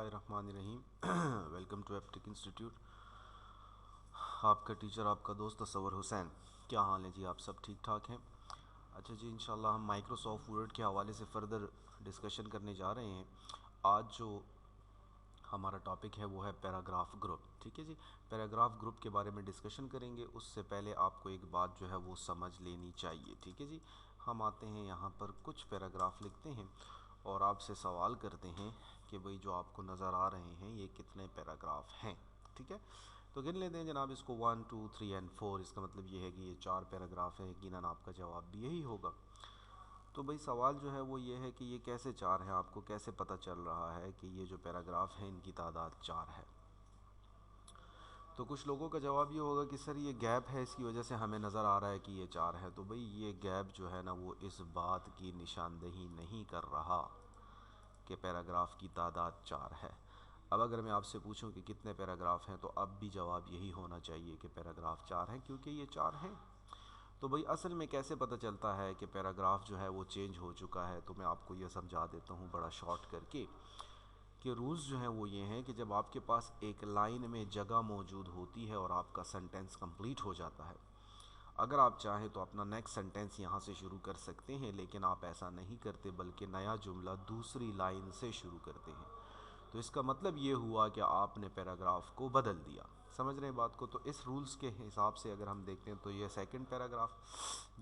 बिस्मिल्लाहिर्रहमानिर्रहीम। Welcome to एप्टिक institute. आपका टीचर आपका दोस्त तस्वर हुसैन। क्या हाल है जी? आप सब ठीक ठाक हैं? अच्छा जी, इंशाल्लाह हम माइक्रोसॉफ्ट वर्ड के हवाले से फ़र्दर डिस्कशन करने जा रहे हैं। आज जो हमारा टॉपिक है वो है पैराग्राफ ग्रुप। ठीक है जी, पैराग्राफ ग्रुप के बारे में डिस्कशन करेंगे। उससे पहले आपको एक बात जो है वो समझ लेनी चाहिए। ठीक है जी, हम आते हैं यहाँ पर कुछ पैराग्राफ लिखते हैं और आपसे सवाल करते हैं कि भाई जो आपको नज़र आ रहे हैं ये कितने पैराग्राफ हैं। ठीक है, तो गिन लेते हैं जनाब इसको 1 2 3 एंड 4। इसका मतलब ये है कि ये 4 पैराग्राफ हैं। यकीनन आपका जवाब भी यही होगा। तो भाई सवाल जो है वो ये है कि ये कैसे 4 हैं, आपको कैसे पता चल रहा है कि ये जो पैराग्राफ हैं इनकी तादाद 4 है। तो कुछ लोगों का जवाब ये होगा कि सर ये गैप है, इसकी वजह से हमें नज़र आ रहा है कि ये 4 है। तो भाई ये गैप जो है ना वो इस बात की निशानदेही नहीं कर रहा कि पैराग्राफ की तादाद 4 है। अब अगर मैं आपसे पूछूं कि कितने पैराग्राफ हैं तो अब भी जवाब यही होना चाहिए कि पैराग्राफ 4 हैं, क्योंकि ये 4 हैं। तो भाई असल में कैसे पता चलता है कि पैराग्राफ जो है वो चेंज हो चुका है, तो मैं आपको ये समझा देता हूँ बड़ा शॉर्ट करके कि रूल्स जो हैं वो ये हैं कि जब आपके पास एक लाइन में जगह मौजूद होती है और आपका सेंटेंस कंप्लीट हो जाता है, अगर आप चाहें तो अपना नेक्स्ट सेंटेंस यहाँ से शुरू कर सकते हैं, लेकिन आप ऐसा नहीं करते बल्कि नया जुमला दूसरी लाइन से शुरू करते हैं। तो इसका मतलब ये हुआ कि आपने पैराग्राफ को बदल दिया। समझ रहे हैं बात को? तो इस रूल्स के हिसाब से अगर हम देखते हैं तो ये सेकंड पैराग्राफ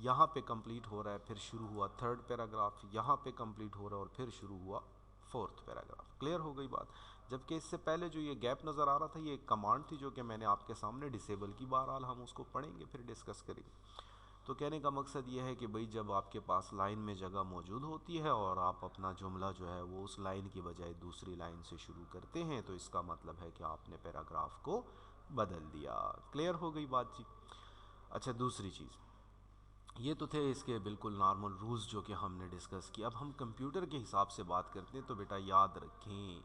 यहाँ पे कंप्लीट हो रहा है, फिर शुरू हुआ थर्ड पैराग्राफ, यहाँ पे कंप्लीट हो रहा है और फिर शुरू हुआ फोर्थ पैराग्राफ। क्लियर हो गई बात? जबकि इससे पहले जो ये गैप नज़र आ रहा था ये एक कमांड थी जो कि मैंने आपके सामने डिसेबल की। बहरहाल हम उसको पढ़ेंगे फिर डिस्कस करेंगे। तो कहने का मकसद ये है कि भाई जब आपके पास लाइन में जगह मौजूद होती है और आप अपना जुमला जो है वो उस लाइन की बजाय दूसरी लाइन से शुरू करते हैं, तो इसका मतलब है कि आपने पैराग्राफ को बदल दिया। क्लियर हो गई बात जी? अच्छा, दूसरी चीज़, ये तो थे इसके बिल्कुल नॉर्मल रूल्स जो कि हमने डिस्कस किया। अब हम कंप्यूटर के हिसाब से बात करते हैं। तो बेटा याद रखें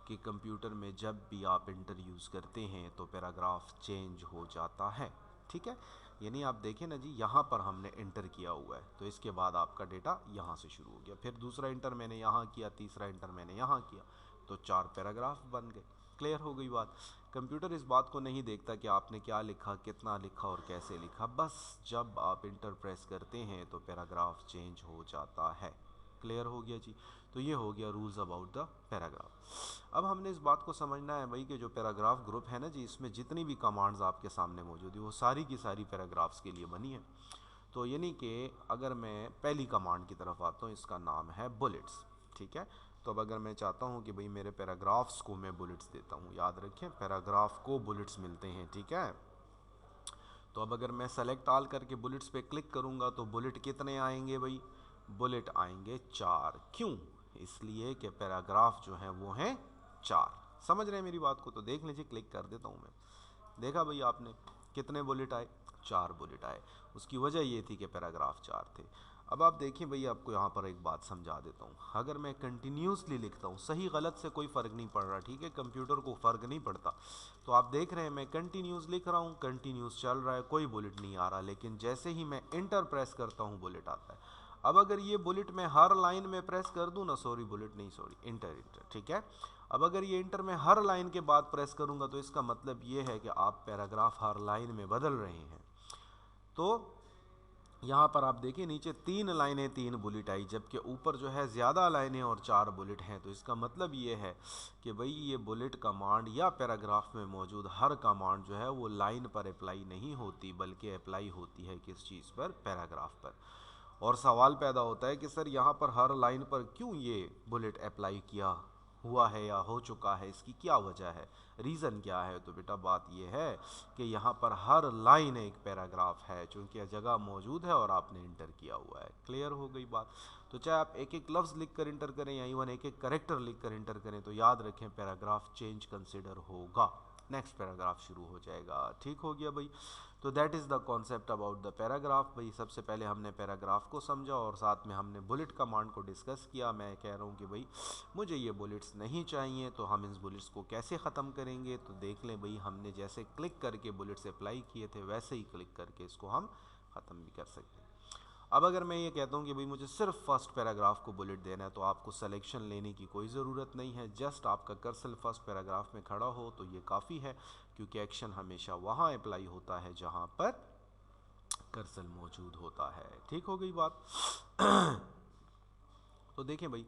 कि कंप्यूटर में जब भी आप इंटर यूज़ करते हैं तो पैराग्राफ चेंज हो जाता है। ठीक है, यानी आप देखें ना जी, यहाँ पर हमने इंटर किया हुआ है तो इसके बाद आपका डेटा यहाँ से शुरू हो गया, फिर दूसरा इंटर मैंने यहाँ किया, तीसरा इंटर मैंने यहाँ किया, तो 4 पैराग्राफ बन गए। क्लियर हो गई बात? कंप्यूटर इस बात को नहीं देखता कि आपने क्या लिखा, कितना लिखा और कैसे लिखा। बस जब आप इंटर प्रेस करते हैं तो पैराग्राफ चेंज हो जाता है। क्लियर हो गया जी? तो ये हो गया रूल्स अबाउट द पैराग्राफ। अब हमने इस बात को समझना है भाई कि जो पैराग्राफ ग्रुप है ना जी, इसमें जितनी भी कमांड्स आपके सामने मौजूद है वो सारी की सारी पैराग्राफ्स के लिए बनी है। तो यानी कि अगर मैं पहली कमांड की तरफ आता हूँ, इसका नाम है बुलेट्स। ठीक है, तो अब अगर मैं चाहता हूँ कि भाई मेरे पैराग्राफ्स को मैं बुलेट्स देता हूँ, याद रखें पैराग्राफ को बुलेट्स मिलते हैं। ठीक है, तो अब अगर मैं सेलेक्ट ऑल करके बुलेट्स पे क्लिक करूँगा तो बुलेट कितने आएंगे भाई? बुलेट आएंगे 4। क्यों? इसलिए कि पैराग्राफ जो है वो हैं 4। समझ रहे हैं मेरी बात को? तो देख लीजिए, क्लिक कर देता हूँ मैं। देखा भाई आपने कितने बुलेट आए? 4 बुलेट आए। उसकी वजह ये थी कि पैराग्राफ 4 थे। अब आप देखिए भाई, आपको यहाँ पर एक बात समझा देता हूँ। अगर मैं कंटिन्यूसली लिखता हूँ, सही गलत से कोई फ़र्क नहीं पड़ रहा, ठीक है, कंप्यूटर को फ़र्क नहीं पड़ता। तो आप देख रहे हैं मैं कंटिन्यूस लिख रहा हूँ, कंटिन्यूस चल रहा है, कोई बुलेट नहीं आ रहा, लेकिन जैसे ही मैं इंटर प्रेस करता हूँ बुलेट आता है। अब अगर ये बुलेट मैं हर लाइन में प्रेस कर दूँ ना, सॉरी बुलेट नहीं, सॉरी इंटर, इंटर, ठीक है। अब अगर ये इंटर में हर लाइन के बाद प्रेस करूँगा तो इसका मतलब ये है कि आप पैराग्राफ हर लाइन में बदल रहे हैं। तो यहाँ पर आप देखिए नीचे 3 लाइनें 3 बुलेट आई, जबकि ऊपर जो है ज़्यादा लाइनें और 4 बुलेट हैं। तो इसका मतलब ये है कि भाई ये बुलेट कमांड या पैराग्राफ में मौजूद हर कमांड जो है वो लाइन पर अप्लाई नहीं होती, बल्कि अप्लाई होती है किस चीज़ पर? पैराग्राफ पर। और सवाल पैदा होता है कि सर यहाँ पर हर लाइन पर क्यों ये बुलेट अप्लाई किया हुआ है या हो चुका है, इसकी क्या वजह है, रीज़न क्या है? तो बेटा बात यह है कि यहाँ पर हर लाइन एक पैराग्राफ है, चूँकि जगह मौजूद है और आपने इंटर किया हुआ है। क्लियर हो गई बात? तो चाहे आप एक एक लफ्ज़ लिख कर इंटर करें या इवन एक एक करेक्टर लिख कर इंटर करें, तो याद रखें पैराग्राफ चेंज कंसिडर होगा, नेक्स्ट पैराग्राफ शुरू हो जाएगा। ठीक हो गया भाई? तो that is the concept about the paragraph. भाई सबसे पहले हमने पैराग्राफ को समझा और साथ में हमने बुलेट कमांड को डिस्कस किया। मैं कह रहा हूँ कि भाई मुझे ये बुलेट्स नहीं चाहिए, तो हम इस बुलेट्स को कैसे ख़त्म करेंगे? तो देख लें भाई, हमने जैसे क्लिक करके बुलेट्स अप्लाई किए थे वैसे ही क्लिक करके इसको हम ख़त्म भी कर सकते हैं। अब अगर मैं ये कहता हूँ कि भाई मुझे सिर्फ फर्स्ट पैराग्राफ को बुलेट देना है, तो आपको सिलेक्शन लेने की कोई ज़रूरत नहीं है। जस्ट आपका कर्सर फर्स्ट पैराग्राफ में खड़ा हो तो ये काफ़ी है, क्योंकि एक्शन हमेशा वहाँ अप्लाई होता है जहाँ पर कर्सर मौजूद होता है। ठीक हो गई बात। तो देखें भाई,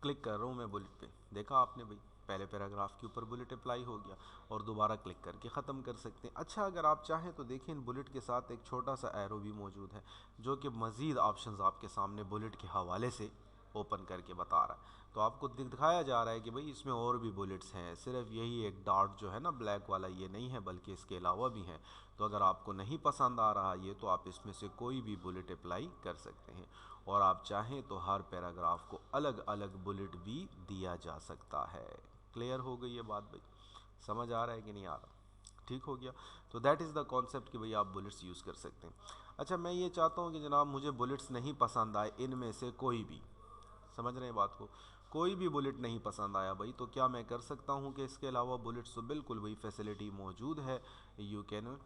क्लिक कर रहा हूँ मैं बुलेट पे, देखा आपने भाई पहले पैराग्राफ के ऊपर बुलेट अप्लाई हो गया, और दोबारा क्लिक करके ख़त्म कर सकते हैं। अच्छा, अगर आप चाहें तो देखें इन बुलेट के साथ एक छोटा सा एरो भी मौजूद है, जो कि मज़ीद ऑप्शंस आपके सामने बुलेट के हवाले से ओपन करके बता रहा है। तो आपको दिखाया जा रहा है कि भाई इसमें और भी बुलेट्स हैं, सिर्फ यही एक डॉट जो है ना ब्लैक वाला, ये नहीं है, बल्कि इसके अलावा भी हैं। तो अगर आपको नहीं पसंद आ रहा ये, तो आप इसमें से कोई भी बुलेट अप्लाई कर सकते हैं, और आप चाहें तो हर पैराग्राफ को अलग अलग बुलेट भी दिया जा सकता है। क्लियर हो गई ये बात भाई? समझ आ रहा है कि नहीं आ रहा? ठीक हो गया। तो दैट इज़ द कॉन्सेप्ट कि भाई आप बुलेट्स यूज़ कर सकते हैं। अच्छा, मैं ये चाहता हूँ कि जनाब मुझे बुलेट्स नहीं पसंद आए इनमें से कोई भी, समझ रहे हैं बात को, कोई भी बुलेट नहीं पसंद आया भाई, तो क्या मैं कर सकता हूँ कि इसके अलावा बुलेट्स? तो बिल्कुल भाई फैसिलिटी मौजूद है, you can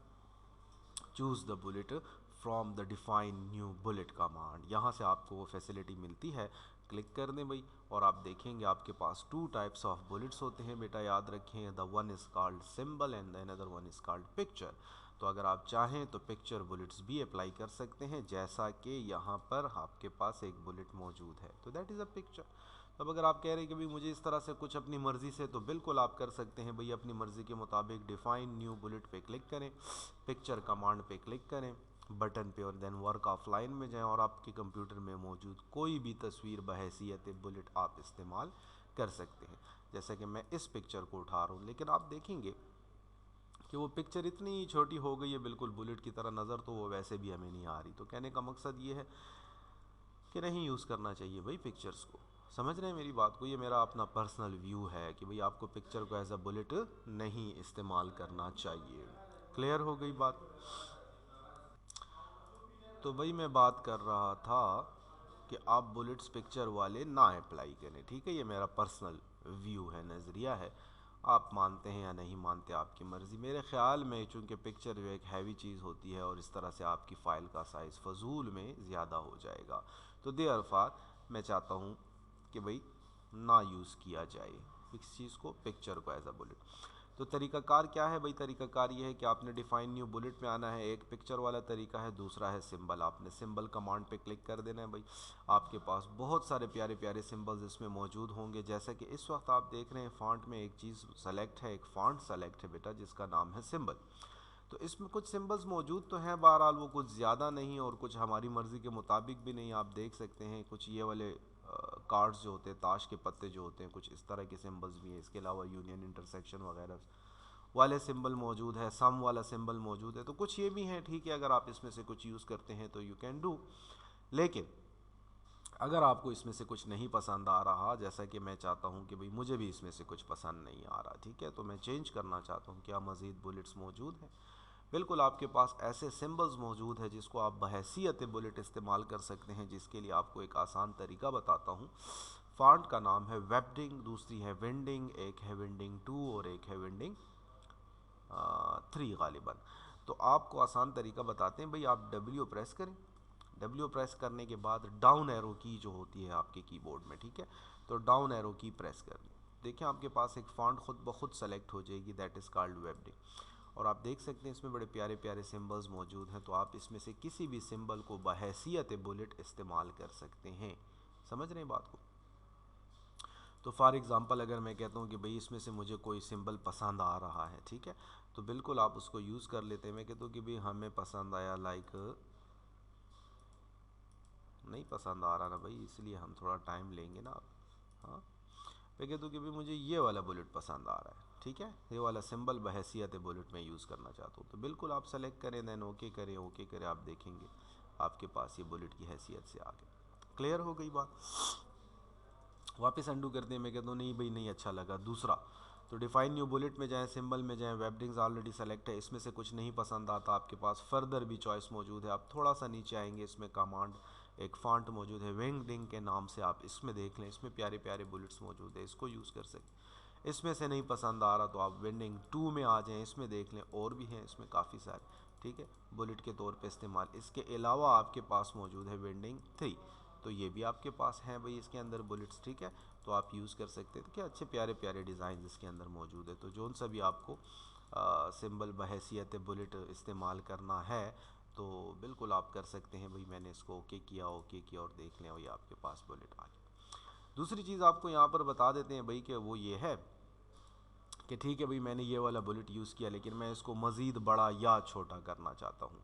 choose the bullet from the define new bullet command. यहाँ से आपको वो फैसिलिटी मिलती है। क्लिक कर दें भाई, और आप देखेंगे आपके पास टू टाइप्स ऑफ बुलेट्स होते हैं बेटा, याद रखें। The one is called symbol and the another one is called picture. तो अगर आप चाहें तो पिक्चर बुलेट्स भी अप्लाई कर सकते हैं, जैसा कि यहाँ पर आपके पास एक बुलेट मौजूद है, तो दैट इज़ अ पिक्चर। अब अगर आप कह रहे हैं कि भाई मुझे इस तरह से कुछ अपनी मर्ज़ी से, तो बिल्कुल आप कर सकते हैं भाई, अपनी मर्ज़ी के मुताबिक डिफ़ाइन न्यू बुलेट पे क्लिक करें, पिक्चर कमांड पे क्लिक करें बटन पे, और देन वर्क ऑफलाइन में जाएं, और आपके कंप्यूटर में मौजूद कोई भी तस्वीर बहैसियत बुलेट आप इस्तेमाल कर सकते हैं। जैसे कि मैं इस पिक्चर को उठा रहा हूँ, लेकिन आप देखेंगे कि वो पिक्चर इतनी छोटी हो गई है बिल्कुल बुलेट की तरह, नज़र तो वो वैसे भी हमें नहीं आ रही। तो कहने का मकसद ये है कि नहीं यूज़ करना चाहिए भाई पिक्चर्स को। समझ रहे हैं मेरी बात को? ये मेरा अपना पर्सनल व्यू है कि भाई आपको पिक्चर को एज अ बुलेट नहीं इस्तेमाल करना चाहिए। क्लियर हो गई बात? तो भाई मैं बात कर रहा था कि आप बुलेट्स पिक्चर वाले ना अप्लाई करें, ठीक है? ये मेरा पर्सनल व्यू है, नज़रिया है। आप मानते हैं या नहीं मानते, आपकी मर्ज़ी। मेरे ख़्याल में चूँकि पिक्चर जो एक हैवी चीज़ होती है, और इस तरह से आपकी फ़ाइल का साइज़ फजूल में ज़्यादा हो जाएगा, तो देयरफॉर मैं चाहता हूँ कि भाई ना यूज़ किया जाए इस चीज़ को, पिक्चर को एज अ बुलेट। तो तरीक़ाकार क्या है भाई? तरीक़ाकार ये है कि आपने डिफ़ाइन न्यू बुलेट में आना है, एक पिक्चर वाला तरीका है, दूसरा है सिंबल। आपने सिंबल कमांड पे क्लिक कर देना है भाई। आपके पास बहुत सारे प्यारे प्यारे सिंबल्स इसमें मौजूद होंगे, जैसा कि इस वक्त आप देख रहे हैं फ़ॉन्ट में एक चीज़ सेलेक्ट है, एक फ़ॉन्ट सेलेक्ट है बेटा, जिसका नाम है सिंबल। तो इसमें कुछ सिंबल्स मौजूद तो हैं, बहरहाल वो कुछ ज़्यादा नहीं, और कुछ हमारी मर्ज़ी के मुताबिक भी नहीं। आप देख सकते हैं कुछ ये वाले कार्ड्स जो होते हैं, ताश के पत्ते जो होते हैं, कुछ इस तरह के सिंबल्स भी हैं। इसके अलावा यूनियन, इंटरसेक्शन वगैरह वाले सिंबल मौजूद है, सम वाला सिंबल मौजूद है, तो कुछ ये भी हैं। ठीक है, अगर आप इसमें से कुछ यूज़ करते हैं तो यू कैन डू। लेकिन अगर आपको इसमें से कुछ नहीं पसंद आ रहा, जैसा कि मैं चाहता हूँ कि भाई मुझे भी इसमें से कुछ पसंद नहीं आ रहा, ठीक है, तो मैं चेंज करना चाहता हूँ, क्या मज़ीद बुलेट्स मौजूद हैं? बिल्कुल आपके पास ऐसे सिंबल्स मौजूद है जिसको आप बहैसियत बुलेट इस्तेमाल कर सकते हैं, जिसके लिए आपको एक आसान तरीका बताता हूँ। फ़ॉन्ट का नाम है वेबडिंग, दूसरी है विंडिंग, एक है विंडिंग 2 और एक है विंडिंग 3 गालिबन। तो आपको आसान तरीका बताते हैं भाई, आप W प्रेस करें। W प्रेस करने के बाद डाउन एरो की जो होती है आपके कीबोर्ड में, ठीक है, तो डाउन एरो की प्रेस कर लें। देखिए आपके पास एक फ़ॉन्ट खुद ब खुद सेलेक्ट हो जाएगी, दैट इज़ कॉल्ड वेबडिंग। और आप देख सकते हैं इसमें बड़े प्यारे प्यारे सिंबल्स मौजूद हैं, तो आप इसमें से किसी भी सिंबल को बहैसियत बुलेट इस्तेमाल कर सकते हैं। समझ रहे हैं बात को? तो फॉर एग्ज़ाम्पल अगर मैं कहता हूँ कि भाई इसमें से मुझे कोई सिंबल पसंद आ रहा है, ठीक है, तो बिल्कुल आप उसको यूज़ कर लेते हैं। मैं कहता हूँ कि भाई हमें पसंद आया, लाइक नहीं पसंद आ रहा ना भाई, इसलिए हम थोड़ा टाइम लेंगे ना। हाँ, मैं कहता हूँ कि भाई मुझे ये वाला बुलेट पसंद आ रहा है, ठीक है, ये वाला सिंबल बहैसियत बुलेट में यूज़ करना चाहता हूँ, तो बिल्कुल आप सेलेक्ट करें, देन ओके करें, ओके करें, आप देखेंगे आपके पास ये बुलेट की हैसियत से आ गया। क्लियर हो गई बात? वापस अंडू करते हैं। मैं कहता हूँ नहीं भाई नहीं अच्छा लगा दूसरा, तो डिफाइन न्यू बुलेट में जाएं, सिंबल में जाएं, वेबडिंग्स ऑलरेडी सेलेक्ट है, इसमें से कुछ नहीं पसंद आता, आपके पास फर्दर भी चॉइस मौजूद है। आप थोड़ा सा नीचे आएंगे, इसमें कमांड एक फ़ॉन्ट मौजूद है विंगडिंग के नाम से, आप इसमें देख लें, इसमें प्यारे प्यारे बुलेट्स मौजूद है, इसको यूज़ कर सकते। इसमें से नहीं पसंद आ रहा तो आप विंडिंग 2 में आ जाएँ, इसमें देख लें, और भी हैं इसमें काफ़ी सारे। ठीक है, बुलेट के तौर पे इस्तेमाल। इसके अलावा आपके पास मौजूद है विंडिंग 3, तो ये भी आपके पास हैं भाई इसके अंदर बुलेट्स, ठीक है, तो आप यूज़ कर सकते हैं। क्या अच्छे प्यारे प्यारे डिज़ाइन इसके अंदर मौजूद है। तो जोन सा भी आपको सिंबल बहैसियत बुलेट इस्तेमाल करना है तो बिल्कुल आप कर सकते हैं भाई। मैंने इसको ओके किया और देख लें भाई आपके पास बुलेट आ गई। दूसरी चीज़ आपको यहाँ पर बता देते हैं भाई कि वो ये है कि ठीक है भाई मैंने ये वाला बुलेट यूज़ किया, लेकिन मैं इसको मज़ीद बड़ा या छोटा करना चाहता हूँ।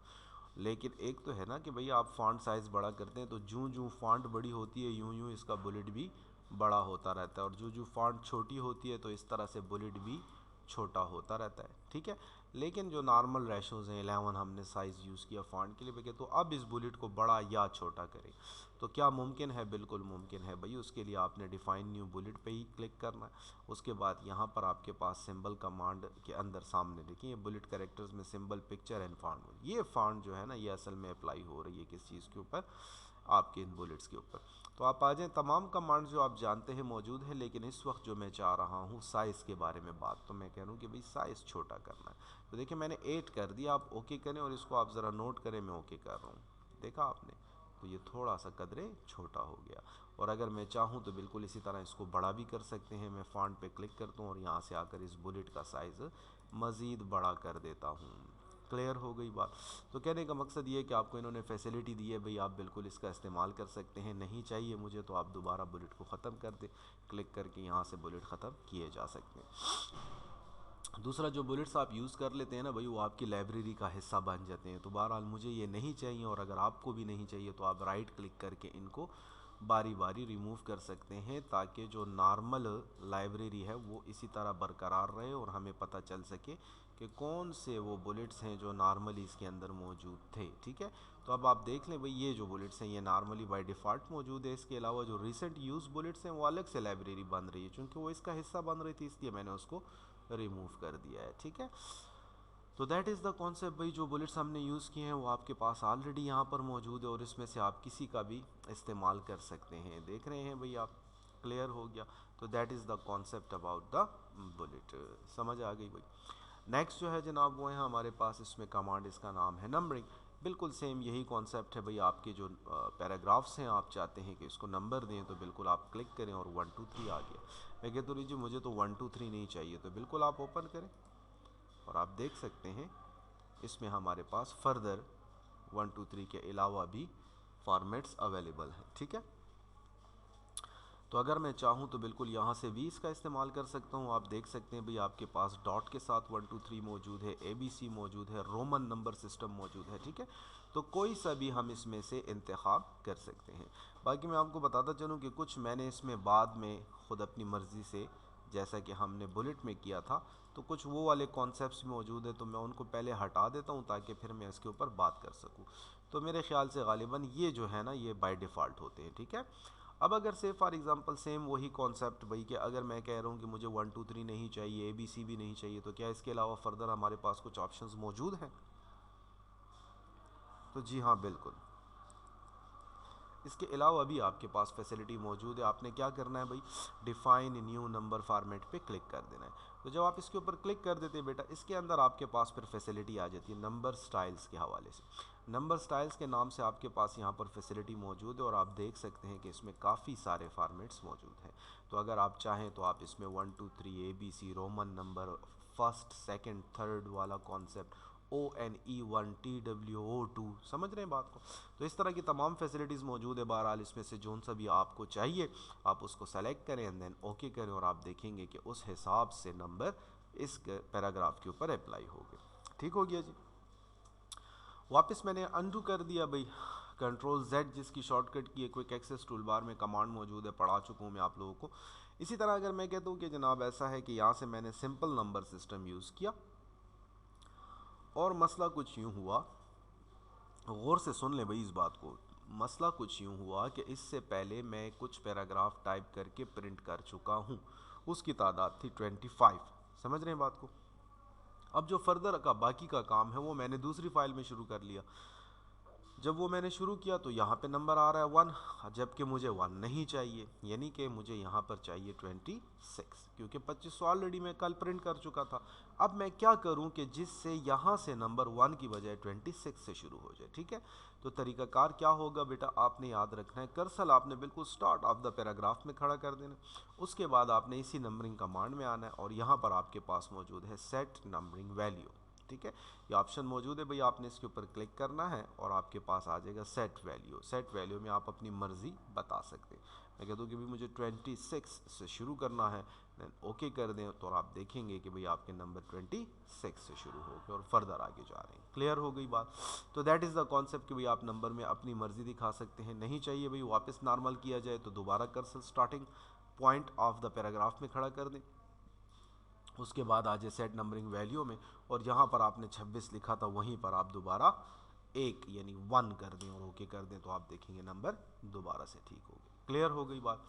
लेकिन एक तो है ना कि भाई आप फ़ॉन्ट साइज़ बड़ा करते हैं तो जूँ जूँ फ़ॉन्ट बड़ी होती है यूँ यूँ इसका बुलेट भी बड़ा होता रहता है, और जो फ़ॉन्ट छोटी होती है तो इस तरह से बुलेट भी छोटा होता रहता है, ठीक है। लेकिन जो नॉर्मल रेशोज़ हैं 11 हमने साइज़ यूज़ किया फ़ॉन्ट के लिए, तो अब इस बुलेट को बड़ा या छोटा करें तो क्या मुमकिन है? बिल्कुल मुमकिन है भाई। उसके लिए आपने डिफ़ाइन न्यू बुलेट पे ही क्लिक करना है। उसके बाद यहाँ पर आपके पास सिंबल कमांड के अंदर सामने देखिए बुलेट कैरेक्टर्स में सिंबल पिक्चर एंड फॉन्ट, ये फॉन्ट जो है ना ये असल में अप्लाई हो रही है किस चीज़ के ऊपर? आपके इन बुलेट्स के ऊपर। तो आप आ जाएँ, तमाम कमांड जो आप जानते हैं मौजूद है, लेकिन इस वक्त जो मैं चाह रहा हूँ साइज़ के बारे में बात, तो मैं कह रहा हूँ कि भाई साइज़ छोटा करना है। तो देखिए मैंने 8 कर दिया, आप ओके करें और इसको आप ज़रा नोट करें, मैं ओके कर रहा हूँ, देखा आपने? तो ये थोड़ा सा कदरे छोटा हो गया। और अगर मैं चाहूँ तो बिल्कुल इसी तरह इसको बड़ा भी कर सकते हैं। मैं फ़ॉन्ट पे क्लिक करता हूँ और यहाँ से आकर इस बुलेट का साइज़ मज़ीद बड़ा कर देता हूँ। क्लियर हो गई बात? तो कहने का मकसद ये है कि आपको इन्होंने फैसिलिटी दी है भाई, आप बिल्कुल इसका इस्तेमाल कर सकते हैं। नहीं चाहिए मुझे तो आप दोबारा बुलेट को ख़त्म कर दें, क्लिक करके यहाँ से बुलेट ख़त्म किए जा सकते हैं। दूसरा, जो बुलेट्स आप यूज़ कर लेते हैं ना भाई, वो आपकी लाइब्रेरी का हिस्सा बन जाते हैं। तो बहरहाल मुझे ये नहीं चाहिए, और अगर आपको भी नहीं चाहिए तो आप राइट क्लिक करके इनको बारी बारी रिमूव कर सकते हैं, ताकि जो नॉर्मल लाइब्रेरी है वो इसी तरह बरकरार रहे और हमें पता चल सके कि कौन से वो बुलेट्स हैं जो नॉर्मली इसके अंदर मौजूद थे, ठीक है। तो अब आप देख लें भाई, ये जो बुलेट्स हैं ये नॉर्मली बाय डिफ़ॉल्ट मौजूद है। इसके अलावा जो रिसेंट यूज़ बुलेट्स हैं वो अलग से लाइब्रेरी बन रही है, चूँकि वो इसका हिस्सा बन रही थी इसलिए मैंने उसको रिमूव कर दिया है, ठीक है। तो दैट इज़ द कॉन्सेप्ट भाई। जो बुलेट्स हमने यूज़ किए हैं वो आपके पास ऑलरेडी यहाँ पर मौजूद है, और इसमें से आप किसी का भी इस्तेमाल कर सकते हैं। देख रहे हैं भाई आप? क्लियर हो गया? तो that is the concept about the bullet. समझ आ गई भाई? नेक्स्ट जो है जनाब वो है हमारे पास, इसमें कमांड, इसका नाम है नंबरिंग। बिल्कुल सेम यही कॉन्सेप्ट है भाई। आपके जो पैराग्राफ्स हैं आप चाहते हैं कि इसको नंबर दें, तो बिल्कुल आप क्लिक करें और 1 2 3 आ गया। मैं कहता हूँ जी मुझे तो 1 2 3 नहीं चाहिए, तो बिल्कुल आप ओपन करें और आप देख सकते हैं इसमें हमारे पास फर्दर 1 2 3 के अलावा भी फॉर्मेट्स अवेलेबल हैं, ठीक है। तो अगर मैं चाहूँ तो बिल्कुल यहाँ से भी इसका इस्तेमाल कर सकता हूँ। आप देख सकते हैं भाई आपके पास डॉट के साथ 1 2 3 मौजूद है, ABC मौजूद है, रोमन नंबर सिस्टम मौजूद है, ठीक है। तो कोई सा भी हम इसमें से इंतखाब कर सकते हैं। बाकी मैं आपको बताता चलूँ कि कुछ मैंने इसमें बाद में ख़ुद अपनी मर्ज़ी से, जैसा कि हमने बुलेट में किया था, तो कुछ वो वाले कॉन्सेप्ट्स मौजूद है, तो मैं उनको पहले हटा देता हूँ ताकि फिर मैं इसके ऊपर बात कर सकूँ। तो मेरे ख्याल से गालिबन ये जो है ना ये बाय डिफ़ॉल्ट होते हैं, ठीक है। अब अगर से फॉर एग्जांपल सेम वही कॉन्सेप्ट भाई, कि अगर मैं कह रहा हूँ कि मुझे 1 2 3 नहीं चाहिए, ABC भी नहीं चाहिए, तो क्या इसके अलावा फर्दर हमारे पास कुछ ऑप्शंस मौजूद हैं? तो जी हाँ बिल्कुल, इसके अलावा भी आपके पास फैसिलिटी मौजूद है। आपने क्या करना है भाई, डिफ़ाइन न्यू नंबर फॉर्मेट पे क्लिक कर देना है। तो जब आप इसके ऊपर क्लिक कर देते हैं बेटा, इसके अंदर आपके पास फिर फैसिलिटी आ जाती है नंबर स्टाइल्स के हवाले से। नंबर स्टाइल्स के नाम से आपके पास यहाँ पर फैसिलिटी मौजूद है, और आप देख सकते हैं कि इसमें काफ़ी सारे फॉर्मेट्स मौजूद हैं। तो अगर आप चाहें तो आप इसमें 1 2 3 ABC, Roman number, first second third वाला कॉन्सेप्ट, ONE1 TWO2, समझ रहे हैं बात को? तो इस तरह की तमाम फैसिलिटीज़ मौजूद है। बहरहाल इसमें से जोन सा भी आपको चाहिए आप उसको सेलेक्ट करें एंड देन ओके करें, और आप देखेंगे कि उस हिसाब से नंबर इस पैराग्राफ के ऊपर अप्लाई हो गए। ठीक हो गया जी। वापस मैंने अनडू कर दिया भाई, Ctrl+Z जिसकी शॉर्टकट की है, क्विक एक्सेस टूल बार में कमांड मौजूद है, पढ़ा चुका हूँ मैं आप लोगों को। इसी तरह अगर मैं कहता हूँ कि जनाब ऐसा है कि यहाँ से मैंने सिंपल नंबर सिस्टम यूज़ किया, और मसला कुछ यूँ हुआ, गौर से सुन ले भाई इस बात को। मसला कुछ यूँ हुआ कि इससे पहले मैं कुछ पैराग्राफ टाइप करके प्रिंट कर चुका हूँ, उसकी तादाद थी 25। समझ रहे हैं बात को? अब जो फर्दर का बाकी का काम है वो मैंने दूसरी फाइल में शुरू कर लिया। जब वो मैंने शुरू किया तो यहाँ पे नंबर आ रहा है 1, जबकि मुझे 1 नहीं चाहिए, यानी कि मुझे यहाँ पर चाहिए 26, क्योंकि 25 ऑलरेडी मैं कल प्रिंट कर चुका था। अब मैं क्या करूँ कि जिससे यहाँ से नंबर 1 की बजाय 26 से शुरू हो जाए, ठीक है। तो तरीकाकार क्या होगा बेटा, आपने याद रखना है, कर्सर आपने बिल्कुल स्टार्ट ऑफ द पैराग्राफ में खड़ा कर देना। उसके बाद आपने इसी नंबरिंग कमांड में आना है और यहाँ पर आपके पास मौजूद है सेट नंबरिंग वैल्यू, ठीक है। ये ऑप्शन मौजूद है भाई, आपने इसके ऊपर क्लिक करना है और आपके पास आ जाएगा सेट वैल्यू। सेट वैल्यू में आप अपनी मर्ज़ी बता सकते हैं। मैं कह दूँ कि भाई मुझे 26 से शुरू करना है, देन ओके कर दें तो आप देखेंगे कि भाई आपके नंबर 26 से शुरू हो गए और फर्दर आगे जा रहे हैं। क्लियर हो गई बात। तो दैट इज़ द कॉन्सेप्ट कि भाई आप नंबर में अपनी मर्ज़ी दिखा सकते हैं। नहीं चाहिए भाई वापस नॉर्मल किया जाए तो दोबारा cursor starting point of the paragraph में खड़ा कर दें। उसके बाद आ जाए सेट नंबरिंग वैल्यू में और यहाँ पर आपने 26 लिखा था, वहीं पर आप दोबारा 1 यानी 1 कर दें और ओके कर दें तो आप देखेंगे नंबर दोबारा से ठीक हो गया। क्लियर हो गई बात।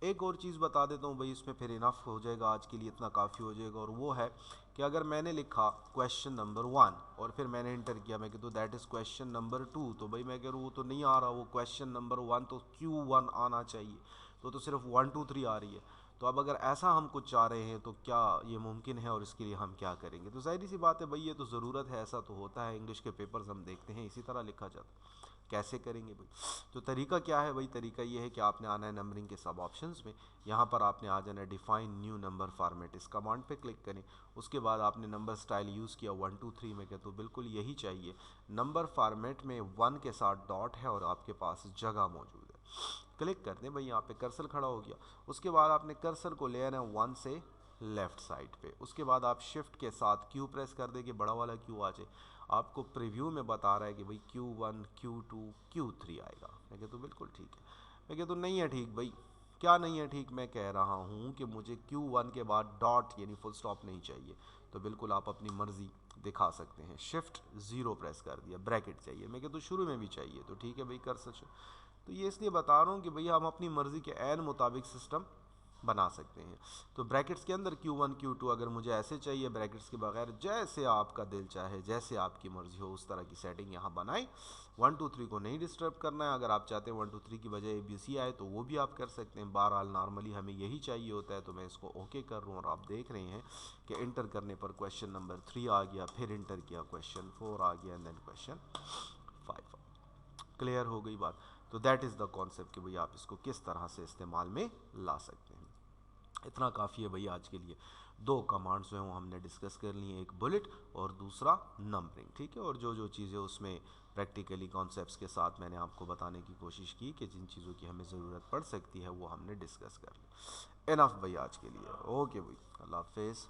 एक और चीज़ बता देता हूँ भाई, इसमें फिर इनफ हो जाएगा आज के लिए, इतना काफ़ी हो जाएगा। और वो है कि अगर मैंने लिखा क्वेश्चन नंबर 1 और फिर मैंने इंटर किया, मैं कहता हूँ दैट इज़ क्वेश्चन नंबर 2, तो भाई मैं कह रहा हूँ वो तो नहीं आ रहा, वो क्वेश्चन नंबर 1 तो Q1 आना चाहिए, तो सिर्फ 1 2 3 आ रही है। तो अब अगर ऐसा हम कुछ चाह रहे हैं तो क्या ये मुमकिन है और इसके लिए हम क्या करेंगे? तो ज़ाहिर सी बात है भाई, ये तो ज़रूरत है, ऐसा तो होता है, इंग्लिश के पेपर्स हम देखते हैं इसी तरह लिखा जाता है। कैसे करेंगे भाई? तो तरीका क्या है भाई? तरीका ये है कि आपने आना है नंबरिंग के सब ऑप्शंस में, यहाँ पर आपने आ जाना है डिफाइन न्यू नंबर फॉर्मेट, इस कमांड पे क्लिक करें। उसके बाद आपने नंबर स्टाइल यूज़ किया 1 2 3 में, क्या तो बिल्कुल यही चाहिए। नंबर फॉर्मेट में 1 के साथ डॉट है और आपके पास जगह मौजूद है। क्लिक कर दें भाई, यहाँ पे कर्सर खड़ा हो गया। उसके बाद आपने कर्सर को ले आना है 1 से लेफ़्ट साइड पे। उसके बाद आप शिफ्ट के साथ क्यू प्रेस कर दें कि बड़ा वाला क्यू आ जाए। आपको प्रीव्यू में बता रहा है कि भाई Q1 Q2 Q3 आएगा। मैं कहता हूँ बिल्कुल ठीक है। मैं कहता हूँ नहीं है ठीक भाई। क्या नहीं है ठीक? मैं कह रहा हूँ कि मुझे Q1 के बाद डॉट यानी फुल स्टॉप नहीं चाहिए। तो बिल्कुल आप अपनी मर्ज़ी दिखा सकते हैं। शिफ्ट 0 प्रेस कर दिया, ब्रैकेट चाहिए, मैं कहता हूँ शुरू में भी चाहिए, तो ठीक है भाई कर सकते। तो ये इसलिए बता रहा हूँ कि भैया हम अपनी मर्ज़ी के ऐन मुताबिक सिस्टम बना सकते हैं। तो ब्रैकेट्स के अंदर Q1 Q2 अगर मुझे ऐसे चाहिए, ब्रैकेट्स के बगैर, जैसे आपका दिल चाहे, जैसे आपकी मर्ज़ी हो उस तरह की सेटिंग यहाँ बनाएं। 1 2 3 को नहीं डिस्टर्ब करना है। अगर आप चाहते हैं 1 2 3 की बजाय ABC आए तो वो भी आप कर सकते हैं। बहरहाल नॉर्मली हमें यही चाहिए होता है, तो मैं इसको ओके कर रहा हूँ और आप देख रहे हैं कि इंटर करने पर क्वेश्चन नंबर 3 आ गया, फिर इंटर किया क्वेश्चन 4 आ गया, एंड देन क्वेश्चन 5। क्लियर हो गई बात। तो दैट इज़ द कॉन्सेप्ट कि भाई आप इसको किस तरह से इस्तेमाल में ला सकते हैं। इतना काफ़ी है भाई आज के लिए। दो कमांड्स जो हैं वो हमने डिस्कस कर ली हैं, एक बुलेट और दूसरा नंबरिंग, ठीक है। और जो जो चीज़ें उसमें प्रैक्टिकली कॉन्सेप्ट्स के साथ मैंने आपको बताने की कोशिश की कि जिन चीज़ों की हमें ज़रूरत पड़ सकती है वो हमने डिस्कस कर ली। इनफ भाई आज के लिए। ओके भाई, अल्लाह हाफिज़।